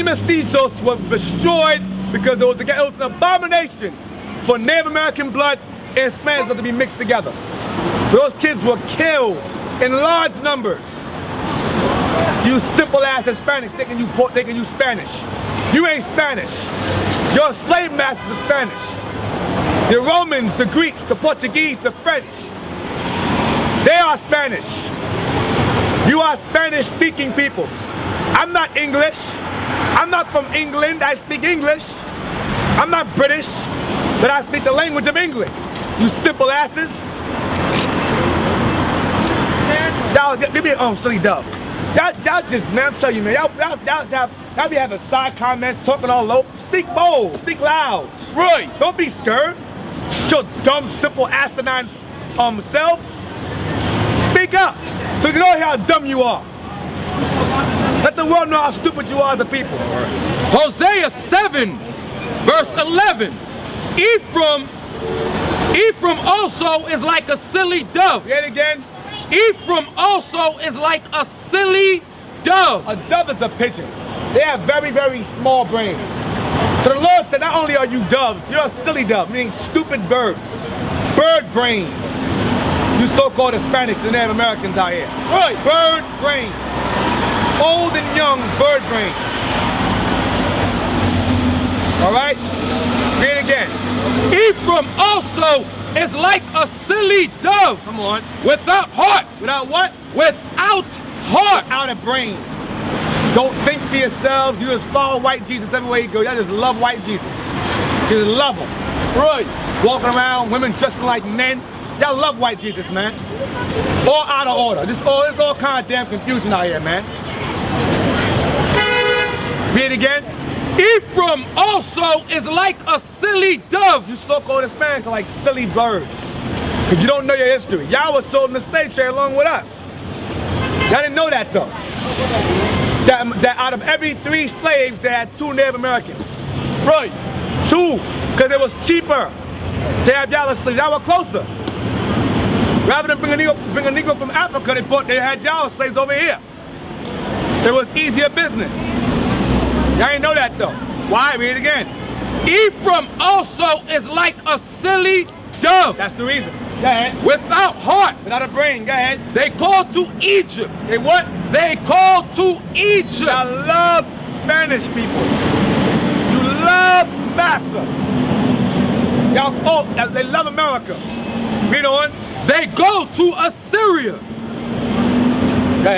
mestizos were destroyed because it was an abomination for Native American blood and Spanish blood to be mixed together. Those kids were killed in large numbers. You simple ass Hispanics thinking you Spanish. You ain't Spanish. Your slave masters are Spanish. The Romans, the Greeks, the Portuguese, the French, they are Spanish. You are Spanish-speaking peoples. I'm not English. I'm not from England. I speak English. I'm not British, but I speak the language of England. You simple asses. Y'all, give me silly dove. Y'all just, man, I'm telling you, man, y'all be having side comments, talking all low. Speak bold, speak loud. Right, don't be scared. Your dumb, simple, asinine selves. Speak up, so you know how dumb you are. Let the world know how stupid you are as a people. Hosea 7, verse 11. Ephraim also is like a silly dove. Say it again. Ephraim also is like a silly dove. A dove is a pigeon. They have very, very small brains. So the Lord said, not only are you doves, you're a silly dove, meaning stupid birds. Bird brains. You so-called Hispanics and Native Americans out here. Right, bird brains. Old and young bird brains. All right? Read it again. Ephraim also is like a silly dove. Come on. Without heart. Without what? Without heart. Without a brain. Don't think for yourselves. You just follow white Jesus everywhere you go. Y'all just love white Jesus. You just love him. Right. Walking around, women dressing like men. Y'all love white Jesus, man. All out of order. There's all kind of damn confusion out here, man. Read it again. Ephraim also is like a silly dove. You so-called Hispanics are like silly birds. Because you don't know your history. Y'all was sold in the slave trade along with us. Y'all didn't know that, though. That out of every 3 slaves, they had 2 Native Americans. Right. 2. Because it was cheaper to have y'all as slaves. Y'all were closer. Rather than bring a Negro from Africa, they had y'all as slaves over here. It was easier business. Y'all ain't know that though. Why? Read it again. Ephraim also is like a silly dove. That's the reason. Go ahead. Without heart. Without a brain. Go ahead. They called to Egypt. They what? They called to Egypt. Y'all love Spanish people. You love massa. Y'all, they love America. Read on. They go to Assyria.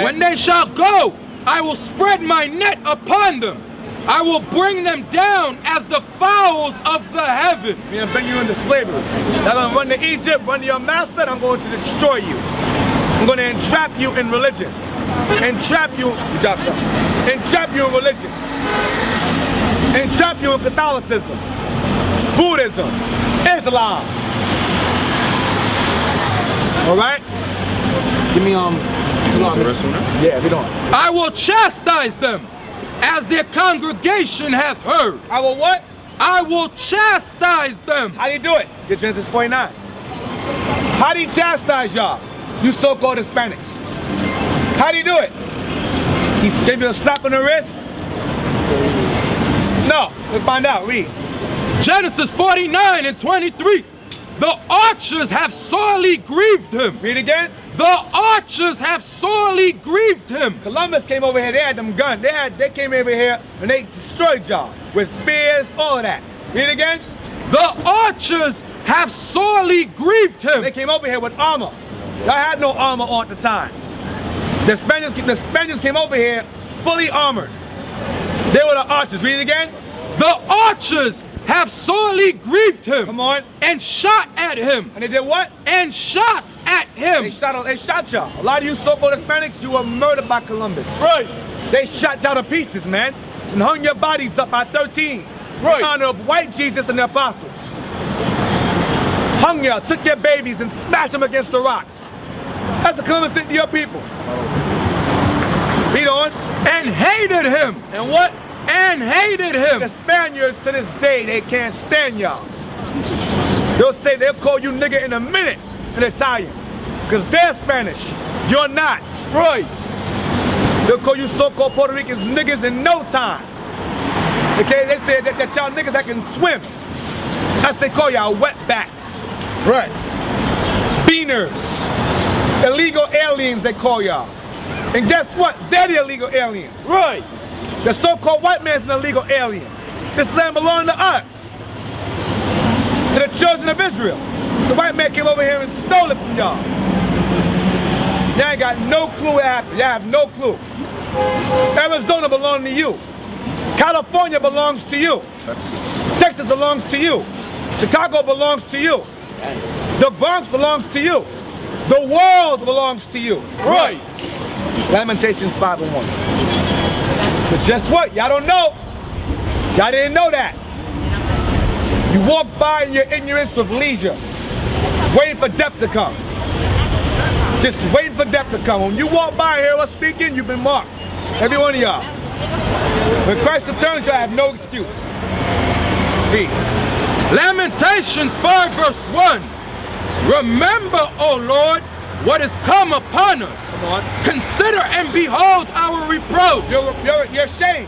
When they shall go, I will spread my net upon them. I will bring them down as the fowls of the heaven. I'm gonna bring you into slavery. I'm gonna run to Egypt, run to your master, and I'm going to destroy you. I'm gonna entrap you in religion. Entrap you, good job, sir. Entrap you in religion. Entrap you in Catholicism, Buddhism, Islam. All right? Give me yeah, if you don't. I will chastise them as their congregation hath heard. I will what? I will chastise them. How do you do it? Get Genesis 49. How do you chastise y'all? You so-called Hispanics. How do you do it? He gave you a slap on the wrist? No, let's find out. Read. Genesis 49 and 23. The archers have sorely grieved him. Read again. The archers have sorely grieved him. Columbus came over here, they had them guns. They came over here and they destroyed y'all with spears, all of that. Read again. The archers have sorely grieved him. They came over here with armor. Y'all had no armor on at the time. The Spaniards came over here fully armored. They were the archers. Read it again. The archers have sorely grieved him. Come on. And shot at him. And they did what? And shot at him. They shot y'all. A lot of you so-called Hispanics, you were murdered by Columbus. Right. They shot y'all to pieces, man. And hung your bodies up by 13s. Right. In honor of white Jesus and the apostles. Hung y'all, took your babies and smashed them against the rocks. That's the Columbus did to your people. Read on. And hated him. And what? And hated him. The Spaniards to this day, they can't stand y'all. They'll call you nigga in a minute in Italian. Because they're Spanish. You're not. Right. They'll call you so-called Puerto Ricans niggas in no time. Okay, they said that y'all niggas that can swim. That's what they call y'all, wetbacks. Right. Beaners. Illegal aliens, they call y'all. And guess what? They're the illegal aliens. Right. The so-called white man's an illegal alien. This land belonged to us. To the children of Israel. The white man came over here and stole it from y'all. Y'all ain't got no clue what happened. Y'all have no clue. Arizona belongs to you. California belongs to you. Texas belongs to you. Chicago belongs to you. The Bronx belongs to you. The world belongs to you. Right. Lamentations 5:1. But just what? Y'all don't know. Y'all didn't know that. You walk by in your ignorance with leisure, waiting for death to come. Just waiting for death to come. When you walk by and hear us speaking, you've been marked. Every one of y'all. When Christ returns, y'all have no excuse. Read. Lamentations 5 verse 1. Remember, O Lord, what has come upon us. Come on. Consider and behold our reproach. You're ashamed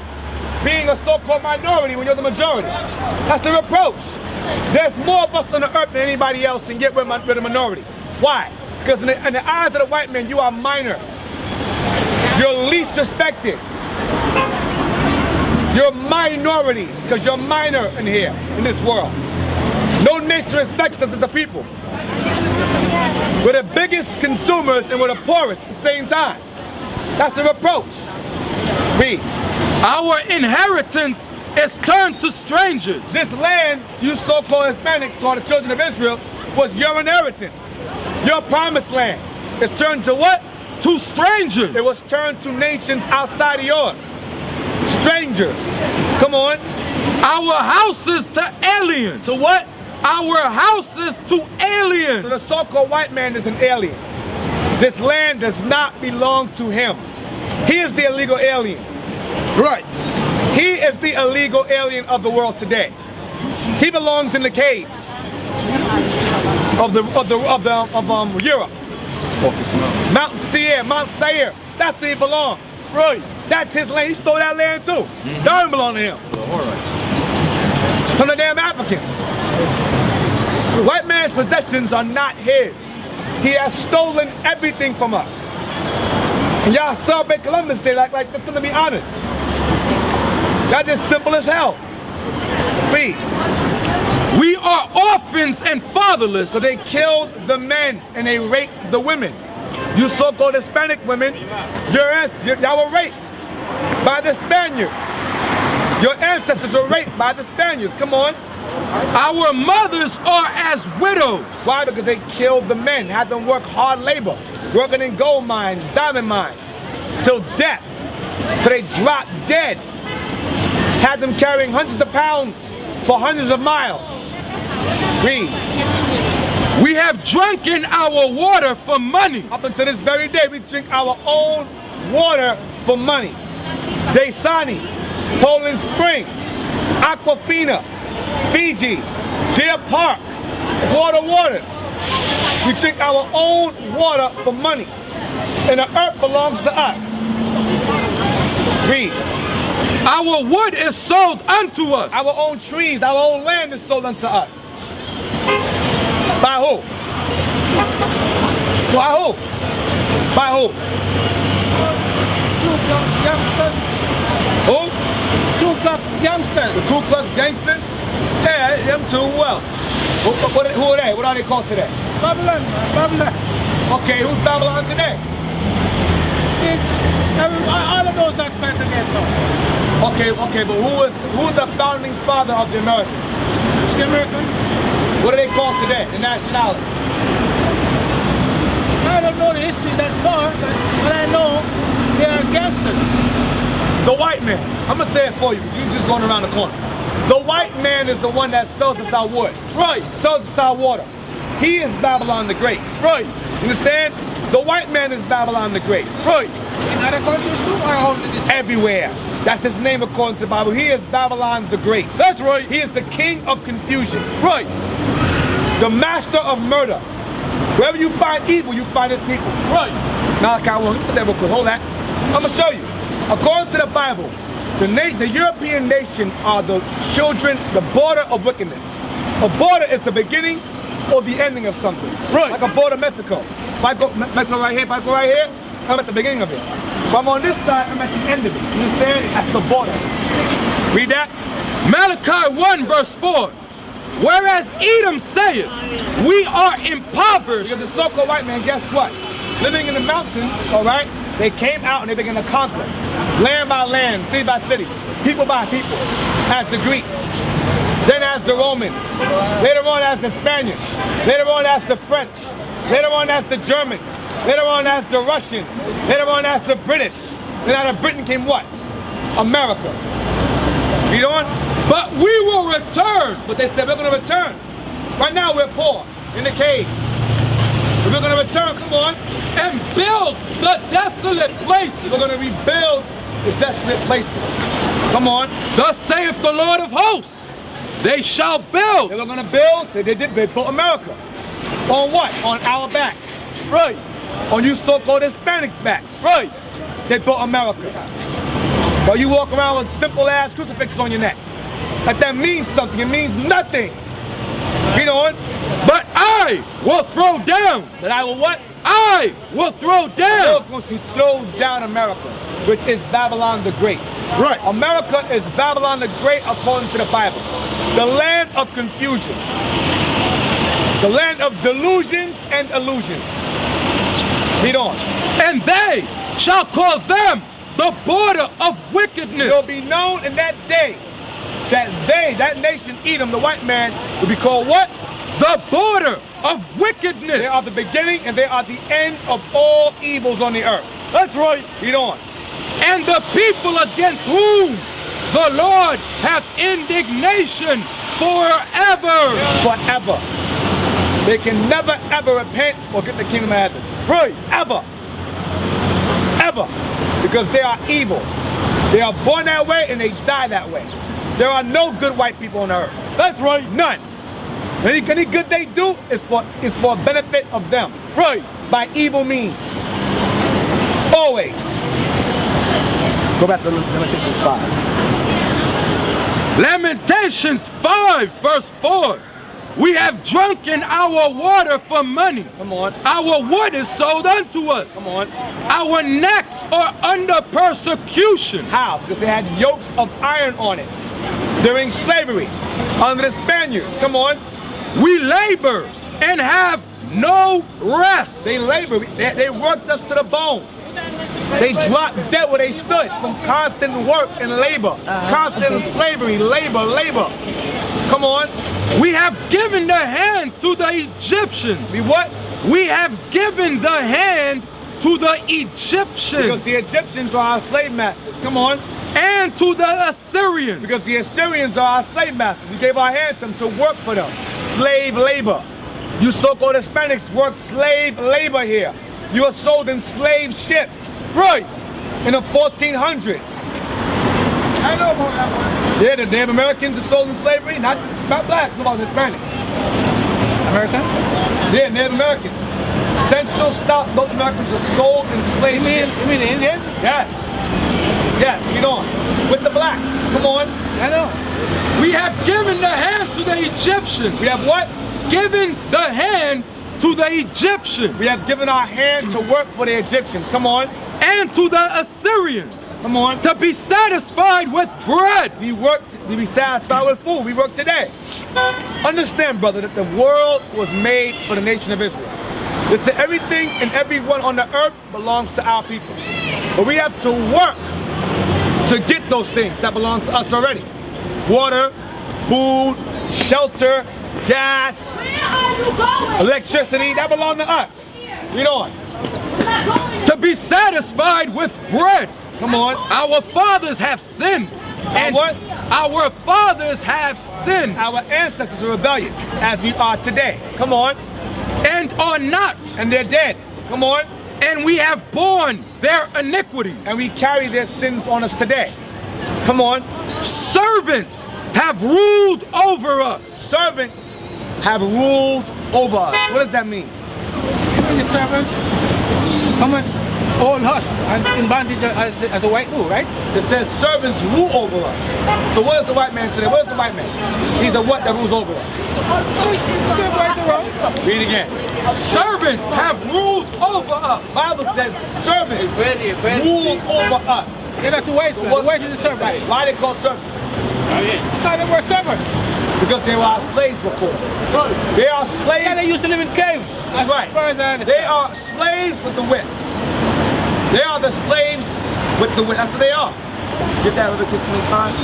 being a so-called minority when you're the majority. That's the reproach. There's more of us on the earth than anybody else and yet we're the minority. Why? Because in the eyes of the white man, you are minor. You're least respected. You're minorities because you're minor in here, in this world. No nation respects us as a people. We're the biggest consumers and we're the poorest at the same time. That's the reproach. Read. Our inheritance is turned to strangers. This land, you so-called Hispanics or the children of Israel, was your inheritance. Your promised land. It's turned to what? To strangers. It was turned to nations outside of yours. Strangers. Come on. Our houses to aliens. To what? Our houses to aliens. So the so-called white man is an alien. This land does not belong to him. He is the illegal alien. Right. He is the illegal alien of the world today. He belongs in the caves of Europe. Mount Seir, Mount Seir. That's where he belongs. Right. That's his land. He stole that land too. That don't belong to him. From the damn Africans. The white man's possessions are not his. He has stolen everything from us. And y'all celebrate Columbus Day like this is to be honored. That's just simple as hell. Read. We are orphans and fatherless. So they killed the men and they raped the women. You so-called Hispanic women, y'all were raped by the Spaniards. Your ancestors were raped by the Spaniards. Come on. Our mothers are as widows. Why? Because they killed the men, had them work hard labor, working in gold mines, diamond mines, till death, till they dropped dead. Had them carrying hundreds of pounds for hundreds of miles. Read. We have drunken our water for money. Up until this very day, we drink our own water for money. Dasani, Poland Spring, Aquafina, Fiji, Deer Park, Waters. We drink our own water for money. And the earth belongs to us. Read. Our wood is sold unto us. Our own trees, our own land is sold unto us. By who? By who? By who? Who? Ku Klux Gangsters. The Ku Klux Gangsters? Yeah, them two. Who else? Who are they? What are they called today? Babylon. Babylon. Okay, who's Babylon today? All of those that fight against us. Okay, but who's the founding father of the Americans? The American? What are they called today? The nationality? I don't know the history that far, but I know they are gangsters. The white man. I'm gonna say it for you, because you're just going around the corner. The white man is the one that sells us our wood. Right. Sells us our water. He is Babylon the Great. Right. You understand? The white man is Babylon the Great. Right. In other countries too, or only this? Everywhere. That's his name according to the Bible. He is Babylon the Great. That's right. He is the king of confusion. Right. The master of murder. Wherever you find evil, you find his people. Right. Malachi 1, let me put that real quick. Hold that. I'm going to show you. According to the Bible, The European nation are the children, the border of wickedness. A border is the beginning or the ending of something. Right. Like a border of Mexico. If I go Mexico right here, if I go right here, I'm at the beginning of it. If I'm on this side, I'm at the end of it. You understand? That's the border. Read that. Malachi 1 verse 4. Whereas Edom saith, we are impoverished. Because the so-called white man, guess what? Living in the mountains, all right, they came out and they began to conquer. Land by land, city by city, people by people, as the Greeks, then as the Romans, later on as the Spanish, later on as the French, later on as the Germans, later on as the Russians, later on as the British. Then out of Britain came what? America. Read on. But we will return. But they said we're going to return. Right now we're poor, in the caves. But we're going to return, come on. And build the desolate places. We're going to rebuild the desolate places. Come on. Thus saith the Lord of hosts, they shall build. They were going to build, they built America. On what? On our backs. Right. On you so-called Hispanics' backs. Right. They built America. But you walk around with simple ass crucifixes on your neck. Like that means something, it means nothing. You know, but I will throw down. But I will what? I will throw down. We're going to throw down America, which is Babylon the Great. Right. America is Babylon the Great according to the Bible. The land of confusion. The land of delusions and illusions. Read on. And they shall call them the border of wickedness. It will be known in that day that that nation, Edom, the white man, will be called what? The border of wickedness. They are the beginning and they are the end of all evils on the earth. That's right. Read on. And the people against whom the Lord hath indignation forever. Forever. They can never ever repent or get the kingdom of heaven. Right. Ever. Ever. Because they are evil. They are born that way and they die that way. There are no good white people on the earth. That's right. None. Any good they do is for benefit of them. Right. By evil means. Always. Go back to Lamentations 5. Lamentations 5 verse 4. We have drunken our water for money. Come on. Our wood is sold unto us. Come on. Our necks are under persecution. How? Because they had yokes of iron on it during slavery under the Spaniards. Come on. We labor and have no rest. They labor. They worked us to the bone. They dropped dead where they stood from constant work and labor. Constant slavery, labor. Come on. We have given the hand to the Egyptians. We what? We have given the hand to the Egyptians. Because the Egyptians are our slave masters. Come on. And to the Assyrians. Because the Assyrians are our slave masters. We gave our hand to them to work for them. Slave labor. You so-called Hispanics work slave labor here. You are sold in slave ships. Right. In the 1400s. I know about that one. Yeah, the Native Americans are sold in slavery. Not blacks, about Hispanics. American? Yeah, Native Americans. Central, South, North Americans are sold in slave ships. You mean the Indians? Yes. Yes, get on. With the blacks. Come on. I know. We have given the hand to the Egyptians. We have what? Given the hand to the Egyptians. We have given our hand to work for the Egyptians. Come on. And to the Assyrians. Come on. To be satisfied with bread. We worked to be satisfied with food. We work today. Understand, brother, that the world was made for the nation of Israel. Listen, everything and everyone on the earth belongs to our people. But we have to work to get those things that belong to us already. Water, food, shelter, gas, electricity, that belong to us. Read on. To be satisfied with bread. Come on. Our fathers have sinned. And what? Our fathers have sinned. Our ancestors are rebellious, as we are today. Come on. And are not. And they're dead. Come on. And we have borne their iniquities. And we carry their sins on us today. Come on. Servants have ruled over us. Servants have ruled over us. What does that mean? You mean the servant? Come on. own us and in bondage as the white do, right? It says servants rule over us. So what is the white man today? What is the white man? He's a what that rules over us? Read again. Servants have ruled over us. Bible says servants rule over us. Yeah, that's the white. The white is the servant. Why are they called servants? Because they were servants. Because they were our slaves before. They are slaves. Yeah, they used to live in caves. That's right. As far as I understand. They are slaves with the whip. They are the slaves with the whip. That's what they are. Get that Leviticus 25.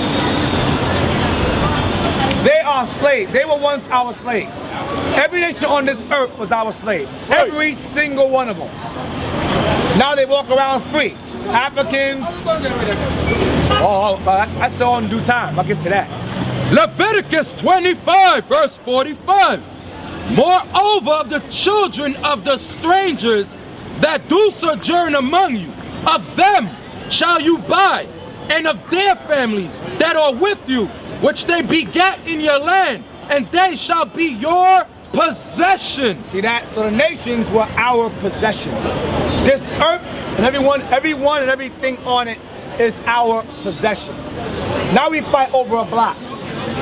They are slaves. They were once our slaves. Every nation on this earth was our slave. Every single one of them. Now they walk around free. Africans. I saw in due time. I'll get to that. Leviticus 25, verse 45. Moreover, of the children of the strangers that do sojourn among you, of them shall you buy, and of their families that are with you, which they begat in your land, and they shall be your possession. See that? So the nations were our possessions. This earth and everyone and everything on it is our possession. Now we fight over a block.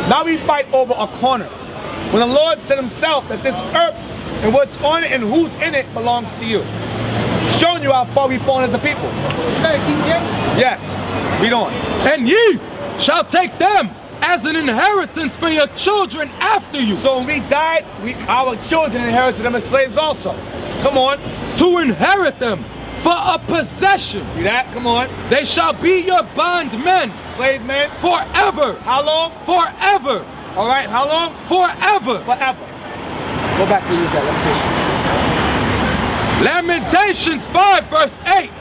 Now we fight over a corner. When the Lord said himself that this earth and what's on it and who's in it belongs to you. Showing you how far we've fallen as a people. Yes, read on. And ye shall take them as an inheritance for your children after you. So when we died, our children inherited them as slaves also. Come on. To inherit them for a possession. See that? Come on. They shall be your bondmen. Slave men. Forever. How long? Forever. All right, how long? Forever. Forever. Go back to read that, Lamentations 5, verse 8.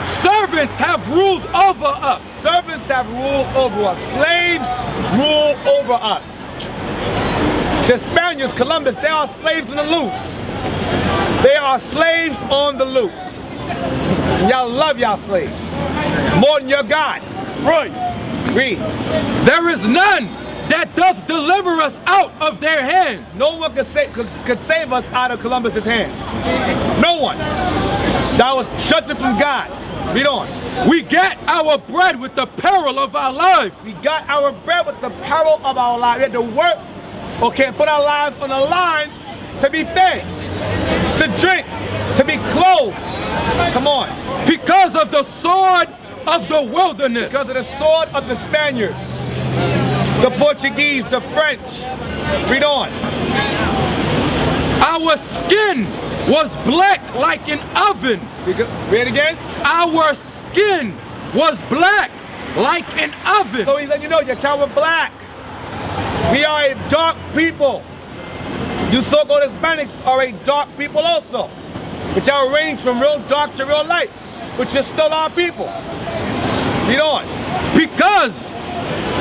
Servants have ruled over us. Servants have ruled over us. Slaves rule over us. The Spaniards, Columbus, they are slaves on the loose. They are slaves on the loose. Y'all love y'all slaves more than your God. Right. Read. There is none that doth deliver us out of their hand. No one could save us out of Columbus's hands. No one. That was shut it from God. Read on. We get our bread with the peril of our lives. We got our bread with the peril of our lives. We had to work, okay, put our lives on the line to be fed, to drink, to be clothed. Come on. Because of the sword of the wilderness. Because of the sword of the Spaniards, the Portuguese, the French. Read on. Our skin was black like an oven. Read again. Our skin was black like an oven. So he's letting you know your child was black. We are a dark people. You so-called Hispanics are a dark people also. But y'all range from real dark to real light. But you're still our people. Read on. Because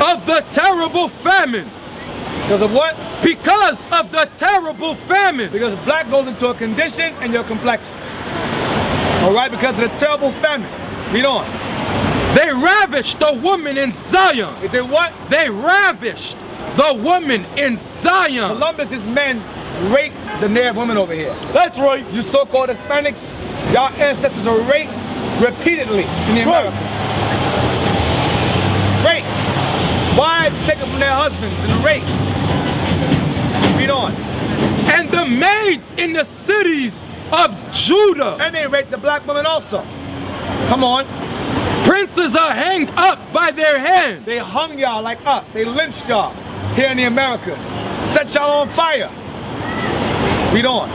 of the terrible famine. Because of what? Because of the terrible famine. Because black goes into a condition and your complexion. All right, because of the terrible famine. Read on. They ravished the woman in Zion. They did what? They ravished the woman in Zion. Columbus's men raped the native women over here. That's right. You so-called Hispanics, y'all ancestors are raped repeatedly in the Americas. Raped. Wives taken from their husbands and raped. Read on. And the maids in the cities of Judah. And they raped the black women also. Come on. Princes are hanged up by their hand. They hung y'all like us. They lynched y'all here in the Americas. Set y'all on fire. Read on.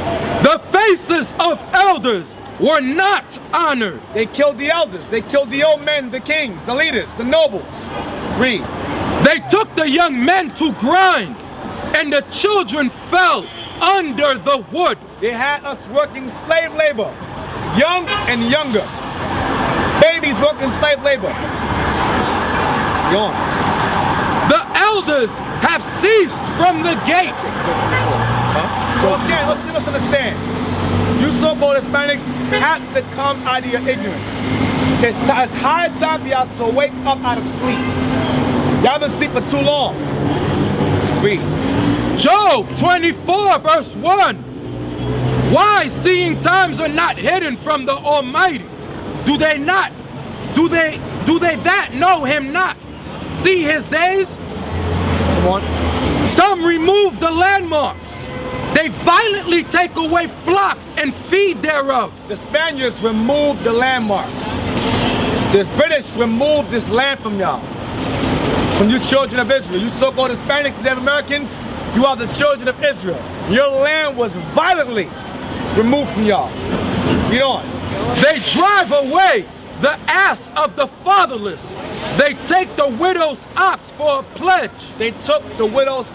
The faces of elders were not honored. They killed the elders. They killed the old men, the kings, the leaders, the nobles. Read. They took the young men to grind, and the children fell under the wood. They had us working slave labor, young and younger. Babies working slave labor. Go on. The elders have ceased from the gate. So again, let's understand. You so-called Hispanics have to come out of your ignorance. It's high time for y'all to wake up out of sleep. Y'all been asleep for too long. Read. Job 24 verse 1. Why, seeing times are not hidden from the Almighty, Do they not? Do they that know him not? See his days? Come on. Some remove the landmarks. They violently take away flocks and feed thereof. The Spaniards removed the landmark. The British removed this land from y'all. From you children of Israel, you so-called Hispanics and Native Americans, you are the children of Israel. Your land was violently removed from y'all. Read on. They drive away the ass of the fatherless. They take the widow's ox for a pledge. They took the widows,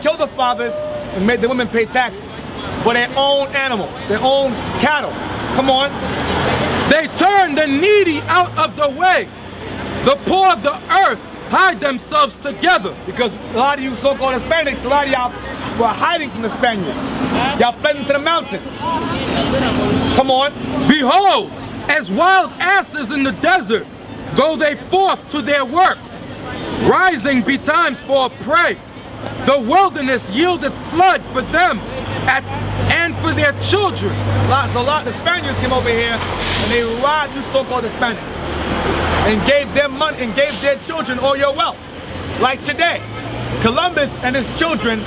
killed the fathers, and made the women pay taxes for their own animals, their own cattle. Come on. They turn the needy out of the way. The poor of the earth hide themselves together. Because a lot of you so-called Hispanics, a lot of y'all were hiding from the Spaniards. Y'all fled into the mountains. Come on. Behold, as wild asses in the desert, go they forth to their work, rising betimes for a prey. The wilderness yieldeth flood for them and for their children. So a lot of the Spaniards came over here and they robbed you so-called Hispanics and gave them money and gave their children all your wealth. Like today, Columbus and his children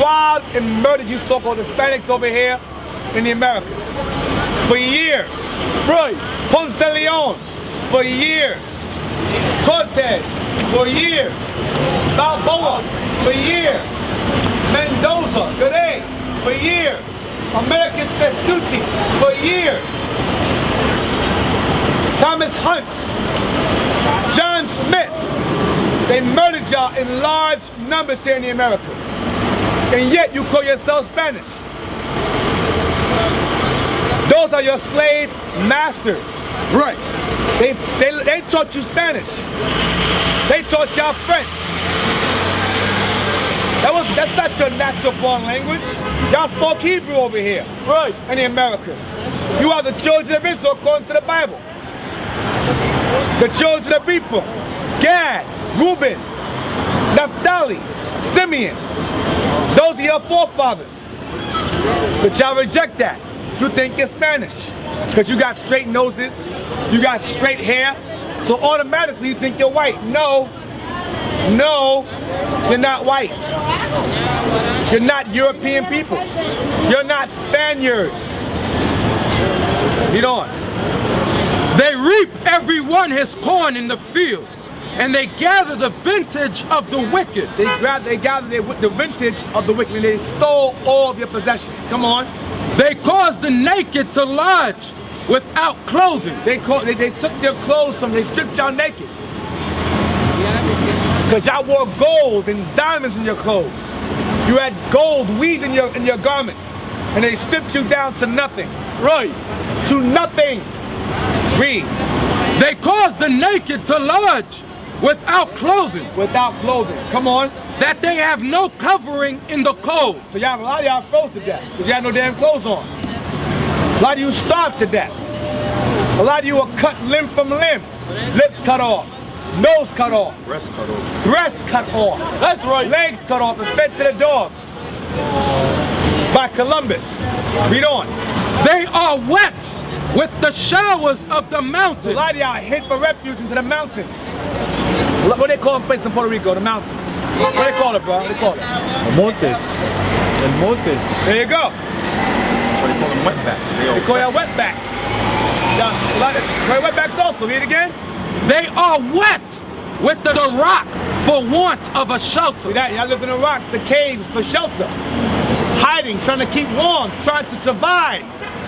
robbed and murdered you so-called Hispanics over here in the Americas. For years. Right. Ponce de Leon. For years. Cortez. For years. Balboa. For years. Mendoza. Gray. For years. Americus Vespucci. For years. Thomas Hunt. John Smith. They murdered y'all in large numbers here in the Americas. And yet you call yourself Spanish. Those are your slave masters. Right. They taught you Spanish. They taught y'all French. That's not your natural born language. Y'all spoke Hebrew over here. Right. In the Americas. You are the children of Israel according to the Bible. The children of Ephraim, Gad, Reuben, Naphtali, Simeon. Those are your forefathers. But y'all reject that. You think you're Spanish because you got straight noses, you got straight hair, so automatically you think you're white. No, you're not white. You're not European peoples. You're not Spaniards. Read on. They reap every one his corn in the field, and they gather the vintage of the wicked. They gather the vintage of the wicked, and they stole all of your possessions. Come on. They caused the naked to lodge without clothing. They took their clothes from, they stripped y'all naked. Because y'all wore gold and diamonds in your clothes. You had gold weaved in your garments. And they stripped you down to nothing. Right. To nothing. Read. They caused the naked to lodge without clothing. Without clothing. Come on. That they have no covering in the cold. So y'all, a lot of y'all froze to death because you had no damn clothes on. A lot of you starved to death. A lot of you were cut limb from limb. Lips cut off. Nose cut off. Breast cut off. Breasts cut off. That's right. Legs cut off and fed to the dogs. By Columbus. Read on. They are wet with the showers of the mountains. So a lot of y'all hid for refuge into the mountains. What they call a place in Puerto Rico? The mountains. What they call it, bro? What they call it? Montes. El monte. There you go. That's why they call them wetbacks. They call y'all wetbacks. Y'all wetbacks also. Read it again. They are wet with the rock for want of a shelter. See that? Y'all live in the rocks, the caves for shelter. Hiding, trying to keep warm, trying to survive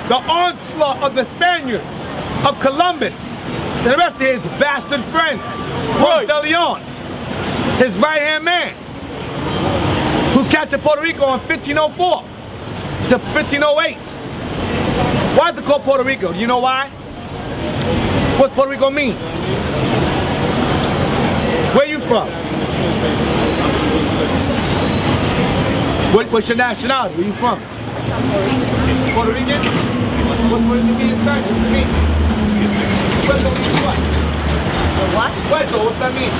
the onslaught of the Spaniards, of Columbus, and the rest of his bastard friends. Ponce de Leon, his right-hand man, who captured Puerto Rico in 1504 to 1508. Why is it called Puerto Rico? Do you know why? What's Puerto Rico mean? Where you from? What's your nationality? Where you from? Puerto Rican? What's Puerto Rican in Spanish? What's it mean? Puerto means what? What? Puerto, what's that mean?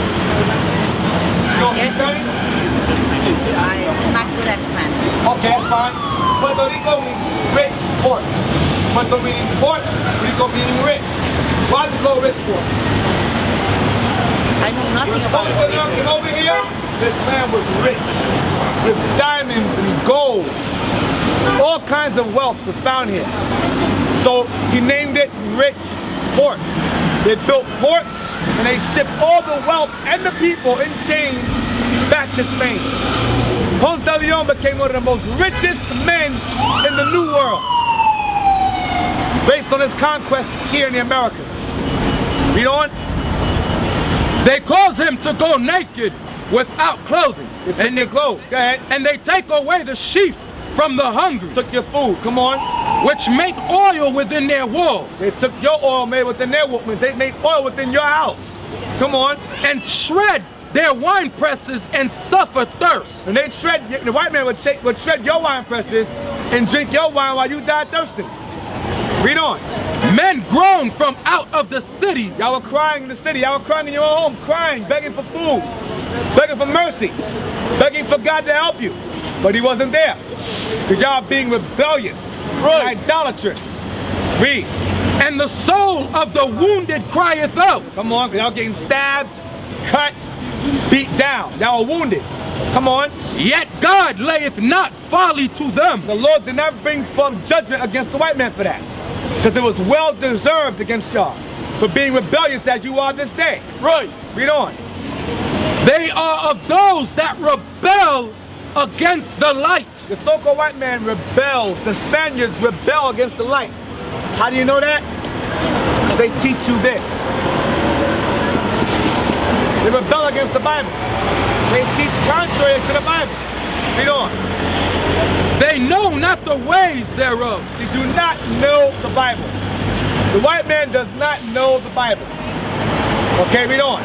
You don't speak Spanish? I'm not good at Spanish. Okay, that's fine. Puerto Rico means rich port. Puerto meaning port, Rico meaning rich. Why is it low risk for? I know nothing about When I came over here, this man was rich with diamonds and gold. All kinds of wealth was found here. So he named it Rich Port. They built ports and they shipped all the wealth and the people in chains back to Spain. Ponce de Leon became one of the most richest men in the New World based on his conquest here in the Americas. Read on. They cause him to go naked without clothing. They took their clothes. Go ahead. And they take away the sheaf from the hungry, Took your food. Come on. which make oil within their walls, They took your oil made within their woman. They made oil within your house. Come on. and shred their wine presses and suffer thirst. And they shred, the white man would shred your wine presses and drink your wine while you died thirsting. Read on. Men groan from out of the city, Y'all were crying in the city. Y'all were crying in your own home, crying, begging for food, begging for mercy, begging for God to help you. But he wasn't there. Because y'all being rebellious, and idolatrous. Read. and the soul of the wounded crieth out. Come on, because y'all getting stabbed, cut, beat down. Y'all are wounded. Come on. Yet God layeth not folly to them. The Lord did not bring forth judgment against the white man for that. Because it was well deserved against y'all for being rebellious as you are this day. Right. Read on. They are of those that rebel against the light. The so-called white man rebels. The Spaniards rebel against the light. How do you know that? Because they teach you this. They rebel against the Bible. They teach contrary to the Bible. Read on. They know not the ways thereof. They do not know the Bible. The white man does not know the Bible. Okay, read on.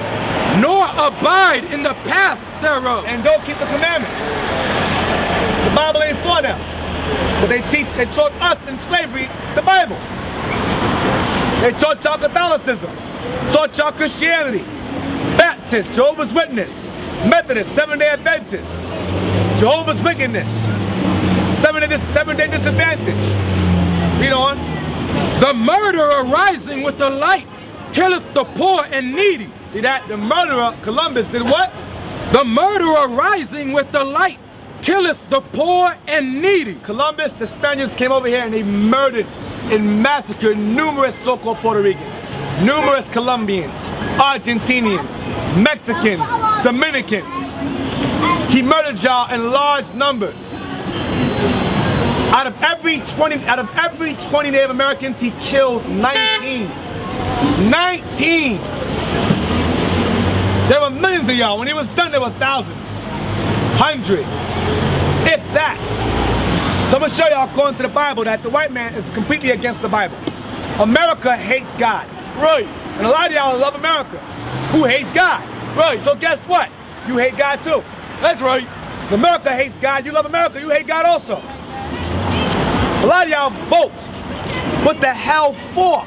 Nor abide in the paths thereof. And don't keep the commandments. The Bible ain't for them. But they taught us in slavery the Bible. They taught y'all Catholicism, taught y'all Christianity, Baptist, Jehovah's Witness, Methodist, Seventh-day Adventist, Jehovah's Wickedness, Seven-day Disadvantage. Read on. The murderer rising with the light killeth the poor and needy. See that? The murderer, Columbus, did what? The murderer rising with the light killeth the poor and needy. Columbus, the Spaniards came over here and they murdered and massacred numerous so-called Puerto Ricans, numerous Colombians, Argentinians, Mexicans, Dominicans. He murdered y'all in large numbers. Out of every 20 Native Americans, he killed 19. 19! There were millions of y'all. When he was done, there were thousands, hundreds, if that. So I'm gonna show y'all according to the Bible that the white man is completely against the Bible. America hates God. Right. And a lot of y'all love America, who hates God. Right. So guess what? You hate God too. That's right. America hates God, you love America, you hate God also. A lot of y'all vote. What the hell for?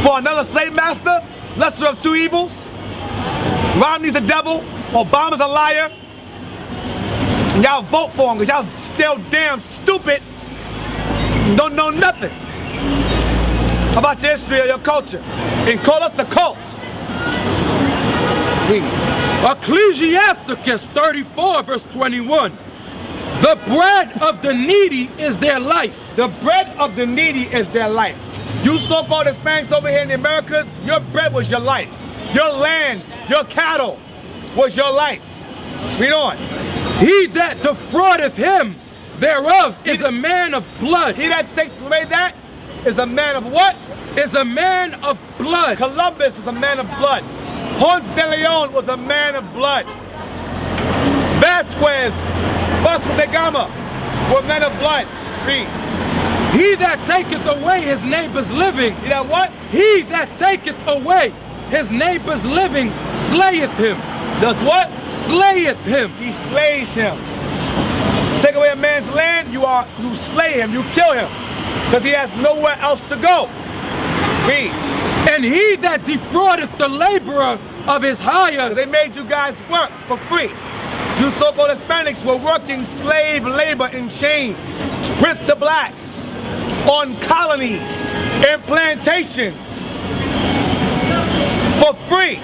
For another slave master? Lesser of two evils? Romney's a devil, Obama's a liar. And y'all vote for him because y'all still damn stupid and don't know nothing about your history or your culture. And call us a cult. Read. Ecclesiasticus 34 verse 21. The bread of the needy is their life. The bread of the needy is their life. You so-called Hispanics over here in the Americas, your bread was your life. Your land, your cattle was your life. Read on. He that defraudeth him thereof is a man of blood. He that takes away that is a man of what? Is a man of blood. Columbus is a man of blood. Ponce de Leon was a man of blood. Vasco da Gama were men of blood. Read. He that taketh away his neighbor's living. You know what? He that taketh away his neighbor's living slayeth him. Does what? Slayeth him. He slays him. Take away a man's land, you slay him, you kill him. Because he has nowhere else to go. Read. And he that defraudeth the laborer of his hire. They made you guys work for free. You so-called Hispanics were working slave labor in chains with the blacks on colonies and plantations for free.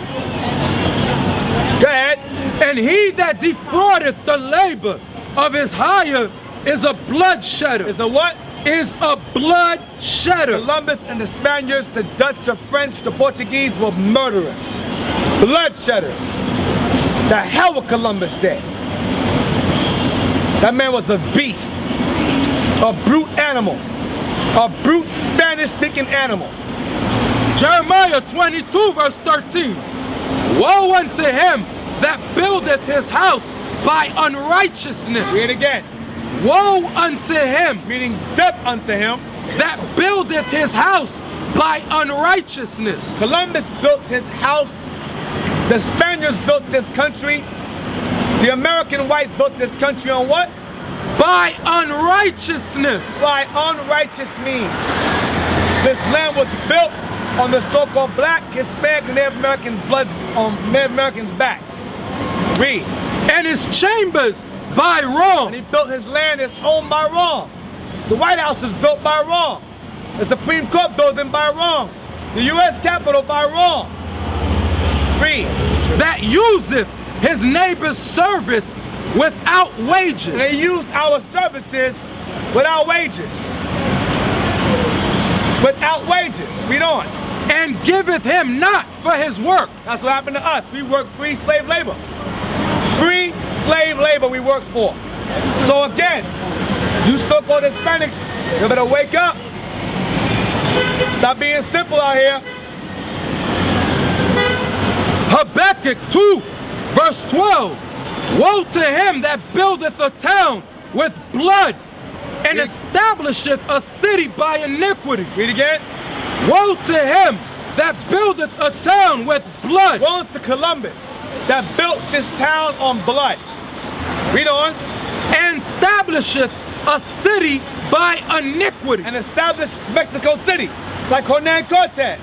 Go ahead. And he that defraudeth the labor of his hire is a bloodshedder. Is a what? Is a bloodshedder. Columbus and the Spaniards, the Dutch, the French, the Portuguese were murderers. Bloodshedders. The hell with Columbus did. That man was a beast. A brute animal. A brute Spanish-speaking animal. Jeremiah 22 verse 13. Woe unto him that buildeth his house by unrighteousness. Read it again. Woe unto him, Meaning death unto him. that buildeth his house by unrighteousness. Columbus built his house. The Spaniards built this country. The American whites built this country on what? By unrighteousness. By unrighteous means. This land was built on the so-called black, Hispanic, and Native American bloods on Native Americans' backs. Read. And his chambers by wrong. And he built his land, his home by wrong. The White House is built by wrong. The Supreme Court building by wrong. The U.S. Capitol by wrong. Read. That useth his neighbor's service without wages. And they used our services without wages. Without wages. Read on. And giveth him not for his work. That's what happened to us. We work free slave labor. Free slave labor we worked for. So again, you so-called Hispanics, you better wake up. Stop being simple out here. Habakkuk 2 verse 12. Woe to him that buildeth a town with blood and establisheth a city by iniquity. Read again. Woe to him that buildeth a town with blood. Woe to Columbus that built this town on blood. Read on. And establisheth a city by iniquity. And established Mexico City like Hernan Cortez.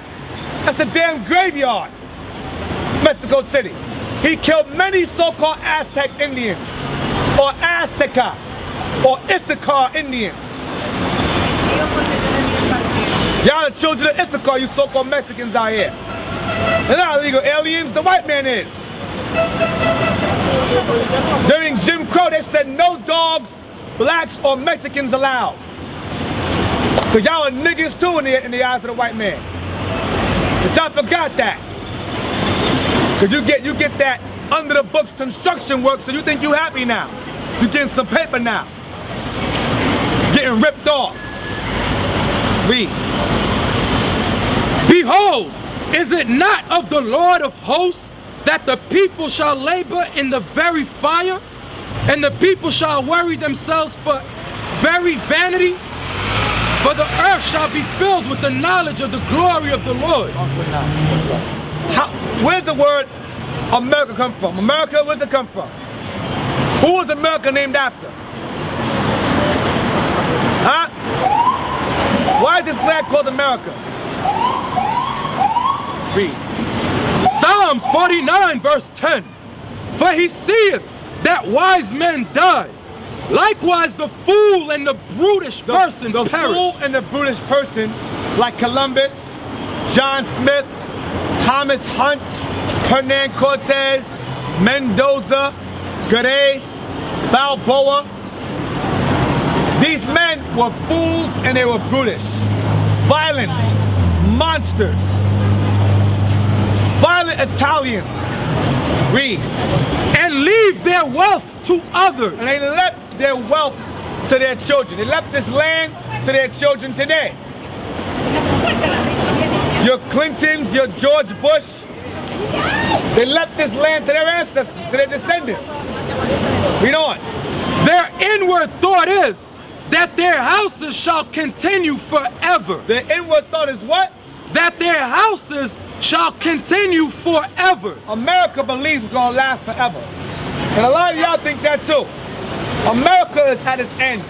That's a damn graveyard. Mexico City. He killed many so-called Aztec Indians or Azteca or Issachar Indians. Y'all the children of Issachar, you so-called Mexicans out here. They're not illegal aliens, the white man is. During Jim Crow, they said no dogs, blacks, or Mexicans allowed. Because y'all are niggas too in the eyes of the white man. But y'all forgot that. Because you get that under the books construction work, so you think you happy now. You getting some paper now. Getting ripped off. Read. Behold, is it not of the Lord of hosts that the people shall labor in the very fire, and the people shall worry themselves for very vanity? For the earth shall be filled with the knowledge of the glory of the Lord. Where's the word America come from? America, where's it come from? Who was America named after? Huh? Why is this land called America? Read. Psalms 49 verse 10. For he seeth that wise men die. Likewise the fool and the brutish person the perish. fool and the brutish person, like Columbus, John Smith, Thomas Hunt, Hernan Cortez, Mendoza, Garay, Balboa. These men were fools and they were brutish. Violent monsters. Violent Italians. Read. And leave their wealth to others. And they left their wealth to their children. They left this land to their children today. Your Clintons, your George Bush, they left this land to their ancestors, to their descendants. Read on. Their inward thought is that their houses shall continue forever. Their inward thought is what? That their houses shall continue forever. America believes it's gonna last forever. And a lot of y'all think that too. America is at its end.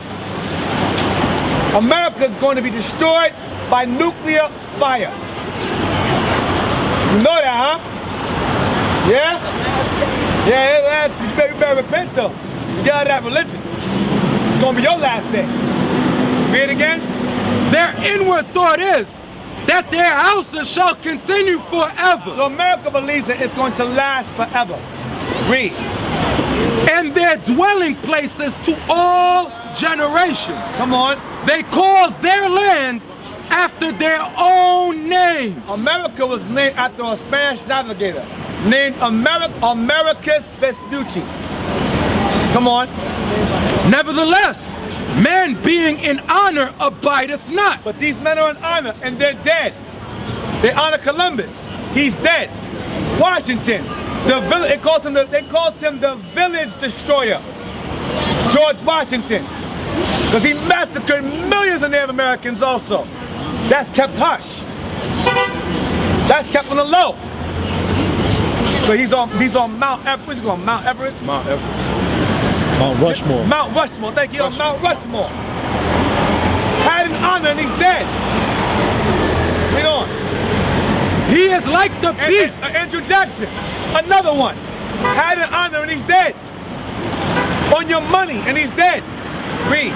America is going to be destroyed by nuclear fire. You know that, huh? Yeah? Yeah, you better repent though. You get out of that religion. It's gonna be your last day. Read it again. Their inward thought is that their houses shall continue forever. So America believes that it's going to last forever. Read. And their dwelling places to all generations. Come on. They call their lands after their own names. America was named after a Spanish navigator named Americus Vespucci. Come on. Nevertheless, man being in honor abideth not. But these men are in honor and they're dead. They honor Columbus. He's dead. Washington. They called him the village destroyer. George Washington. Because he massacred millions of Native Americans also. That's kept hush. That's kept on the low. But he's on Mount Everest. Where's he going? Mount Everest? Mount Everest. Mount Rushmore. Mount Rushmore. Thank you. On Mount Rushmore. Had an honor and he's dead. Read on. He is like the beast. Andrew Jackson. Another one. Had an honor and he's dead. On your money and he's dead. Read.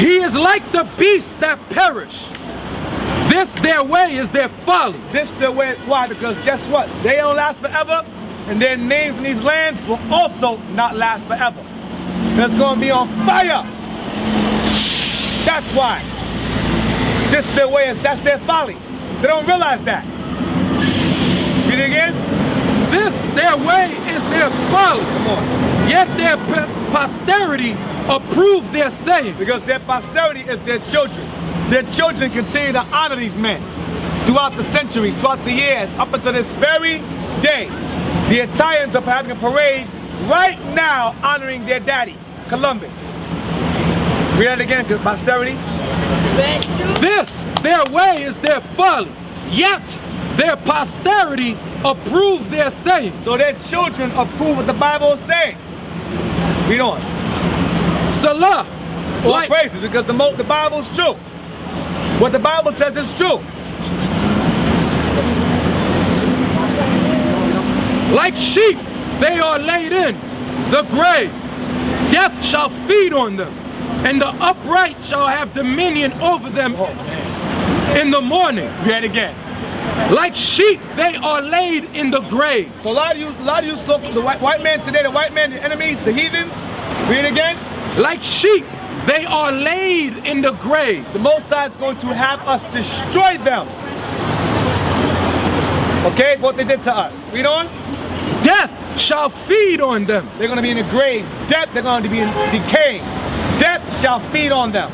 He is like the beasts that perish. This their way is their folly. This their way. Why? Because guess what? They don't last forever, and their names in these lands will also not last forever. It's going to be on fire. That's why. This their way is. That's their folly. They don't realize that. Read it again. This their way is their folly. Come on. Yet their posterity approve their saying. Because their posterity is their children. Their children continue to honor these men throughout the centuries, throughout the years, up until this very day. The Italians are having a parade right now honoring their daddy, Columbus. Read that again, because posterity. This their way is their folly, yet their posterity approve their saying. So their children approve what the Bible is saying. Read on. Salah. All praises, because the Bible's true. What the Bible says is true. Like sheep, they are laid in the grave. Death shall feed on them, and the upright shall have dominion over them in the morning. Read it again. Like sheep, they are laid in the grave. So a lot of you, so the white man today, the white man, the enemies, the heathens. Read it again. Like sheep, they are laid in the grave. The Most High is going to have us destroy them. Okay, what they did to us. Read on. Death shall feed on them. They're going to be in the grave. Death, they're going to be in decay. Death shall feed on them.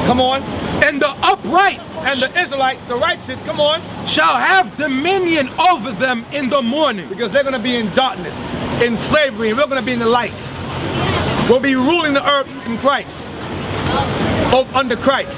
Come on. And the upright and the Israelites, the righteous, come on, shall have dominion over them in the morning. Because they're going to be in darkness, in slavery, and we're going to be in the light. We'll be ruling the earth in Christ, under Christ.